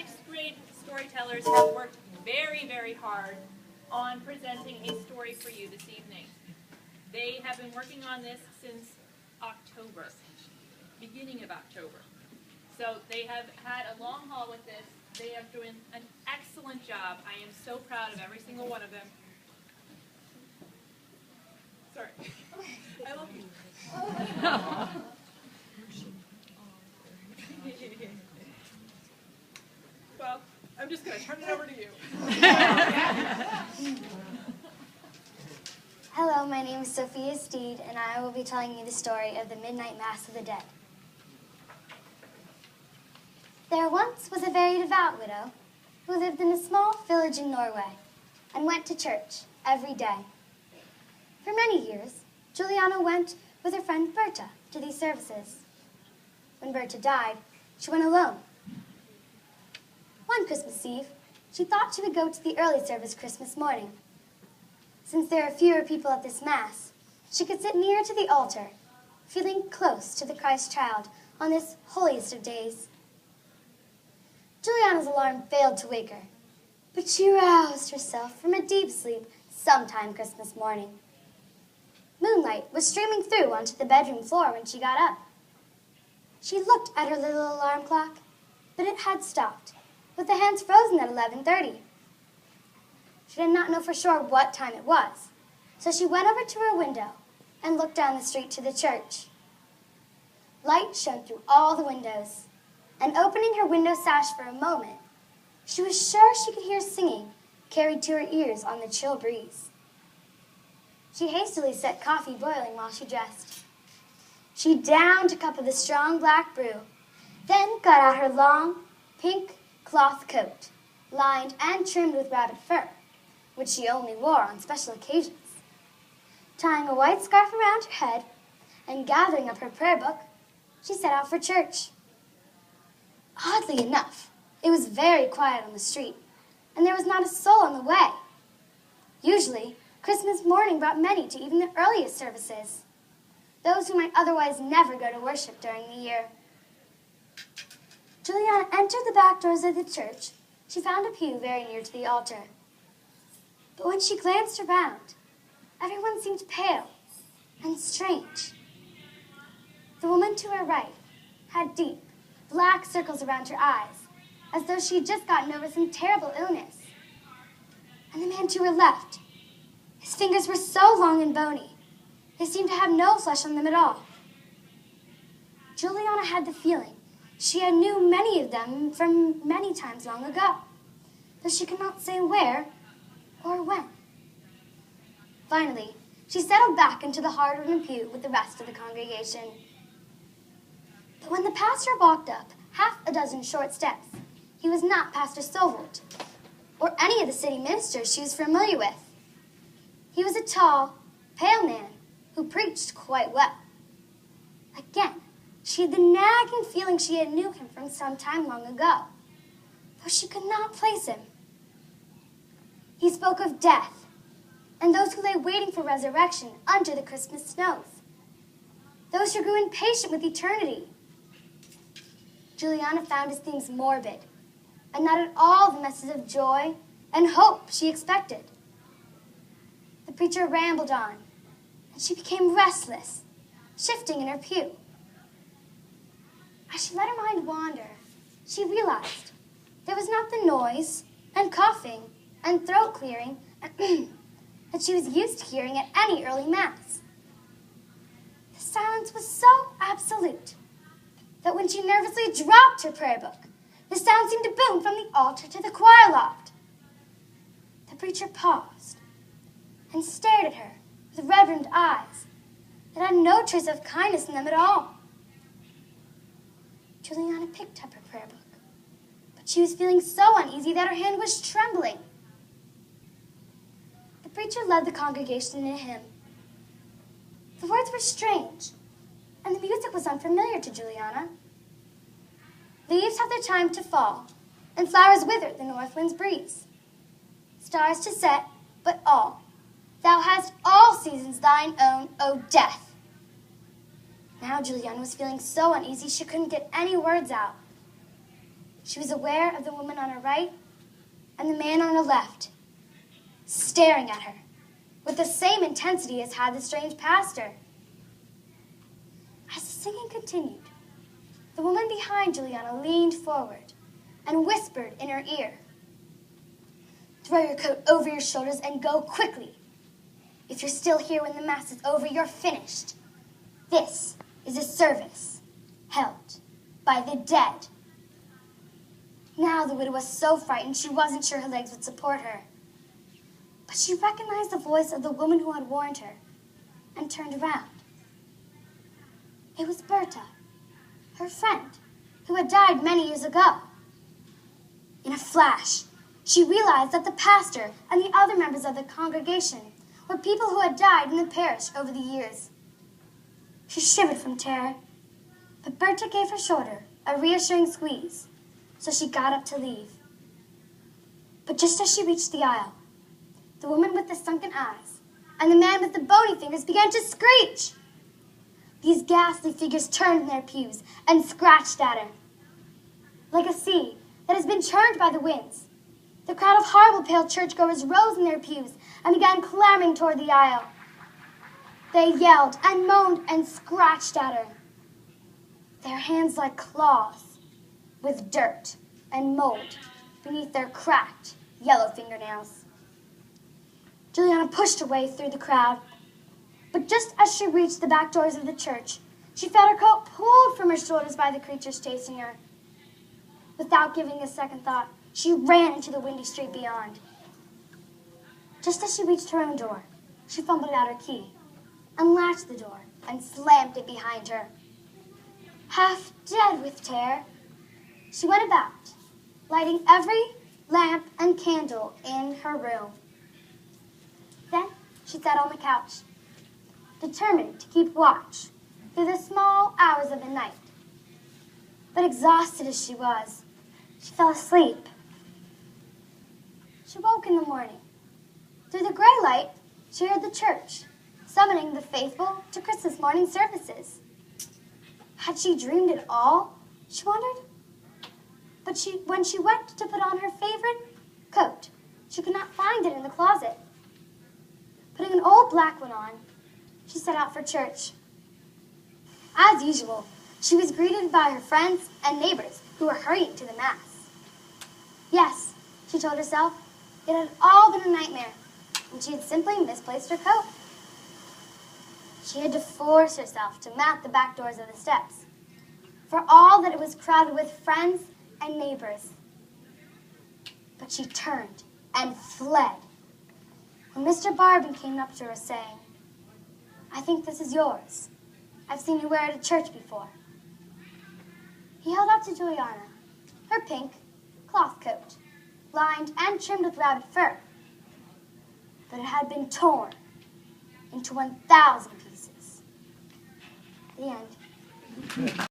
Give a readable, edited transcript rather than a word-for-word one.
sixth grade storytellers have worked very, very hard on presenting a story for you this evening. They have been working on this since October, beginning of October. So they have had a long haul with this. They have done an excellent job. I am so proud of every single one of them. Sorry. I love you. Well, I'm just going to turn it over to you. Hello, my name is Sophia Steed, and I will be telling you the story of the Midnight Mass of the Dead. There once was a very devout widow who lived in a small village in Norway and went to church every day. For many years, Juliana went with her friend Berta to these services. When Berta died, she went alone. One Christmas Eve, she thought she would go to the early service Christmas morning. Since there are fewer people at this Mass, she could sit near to the altar, feeling close to the Christ child on this holiest of days. Juliana's alarm failed to wake her, but she roused herself from a deep sleep sometime Christmas morning. Moonlight was streaming through onto the bedroom floor when she got up. She looked at her little alarm clock, but it had stopped, with the hands frozen at 11:30. She did not know for sure what time it was, so she went over to her window and looked down the street to the church. Light shone through all the windows, and opening her window sash for a moment, she was sure she could hear singing carried to her ears on the chill breeze. She hastily set coffee boiling while she dressed. She downed a cup of the strong black brew, then got out her long, pink cloth coat, lined and trimmed with rabbit fur, which she only wore on special occasions. Tying a white scarf around her head and gathering up her prayer book, she set out for church. Oddly enough, it was very quiet on the street, and there was not a soul on the way. Usually, Christmas morning brought many to even the earliest services, those who might otherwise never go to worship during the year. Juliana entered the back doors of the church. She found a pew very near to the altar. But when she glanced around, everyone seemed pale and strange. The woman to her right had deep, black circles around her eyes, as though she had just gotten over some terrible illness. And the man to her left, his fingers were so long and bony, they seemed to have no flesh on them at all. Juliana had the feeling she had knew many of them from many times long ago, though she could not say where or when. Finally, she settled back into the hard-wooden pew with the rest of the congregation. But when the pastor walked up half a dozen short steps, he was not Pastor Silvert, or any of the city ministers she was familiar with. He was a tall, pale man who preached quite well. Again, she had the nagging feeling she had knew him from some time long ago, though she could not place him. He spoke of death and those who lay waiting for resurrection under the Christmas snows, those who grew impatient with eternity. Juliana found his themes morbid, and not at all the message of joy and hope she expected. The preacher rambled on, and she became restless, shifting in her pew. As she let her mind wander, she realized there was not the noise and coughing and throat clearing that she was used to hearing at any early Mass. The silence was so absolute that when she nervously dropped her prayer book, the sound seemed to boom from the altar to the choir loft. The preacher paused and stared at her with reverent eyes that had no trace of kindness in them at all. Juliana picked up her prayer book, but she was feeling so uneasy that her hand was trembling. The preacher led the congregation in a hymn. The words were strange, and the music was unfamiliar to Juliana. Leaves have their time to fall, and flowers wither at the north wind's breeze. Stars to set, but all. Thou hast all seasons thine own, O death. Now Juliana was feeling so uneasy she couldn't get any words out. she was aware of the woman on her right and the man on her left, staring at her with the same intensity as had the strange pastor. As the singing continued, the woman behind Juliana leaned forward and whispered in her ear, "Throw your coat over your shoulders and go quickly. If you're still here when the Mass is over, you're finished. This is a service held by the dead." Now the widow was so frightened she wasn't sure her legs would support her. But she recognized the voice of the woman who had warned her and turned around. It was Berta, her friend, who had died many years ago. In a flash, she realized that the pastor and the other members of the congregation were people who had died in the parish over the years. She shivered from terror, but Berta gave her shoulder a reassuring squeeze, so she got up to leave. But just as she reached the aisle, the woman with the sunken eyes and the man with the bony fingers began to screech. These ghastly figures turned in their pews and scratched at her. Like a sea that has been churned by the winds, the crowd of horrible pale churchgoers rose in their pews and began clamoring toward the aisle. They yelled and moaned and scratched at her, their hands like claws, with dirt and mold beneath their cracked, yellow fingernails. Juliana pushed her way through the crowd, but just as she reached the back doors of the church, she felt her coat pulled from her shoulders by the creatures chasing her. Without giving a second thought, she ran into the windy street beyond. Just as she reached her own door, she fumbled out her key, unlatched the door, and slammed it behind her. Half dead with terror, she went about, lighting every lamp and candle in her room. Then she sat on the couch, determined to keep watch through the small hours of the night. But exhausted as she was, she fell asleep. She woke in the morning. Through the gray light, she heard the church summoning the faithful to Christmas morning services. Had she dreamed it all? She wondered. But when she went to put on her favorite coat, she could not find it in the closet. Putting an old black one on, she set out for church. As usual, she was greeted by her friends and neighbors who were hurrying to the Mass. Yes, she told herself, it had all been a nightmare, and she had simply misplaced her coat. She had to force herself to mount the back doors of the steps, for all that it was crowded with friends and neighbors. But she turned and fled when Mr. Barbin came up to her saying, "I think this is yours. I've seen you wear it at church before." He held out to Juliana her pink cloth coat, lined and trimmed with rabbit fur, but it had been torn into 1,000 pieces. The end.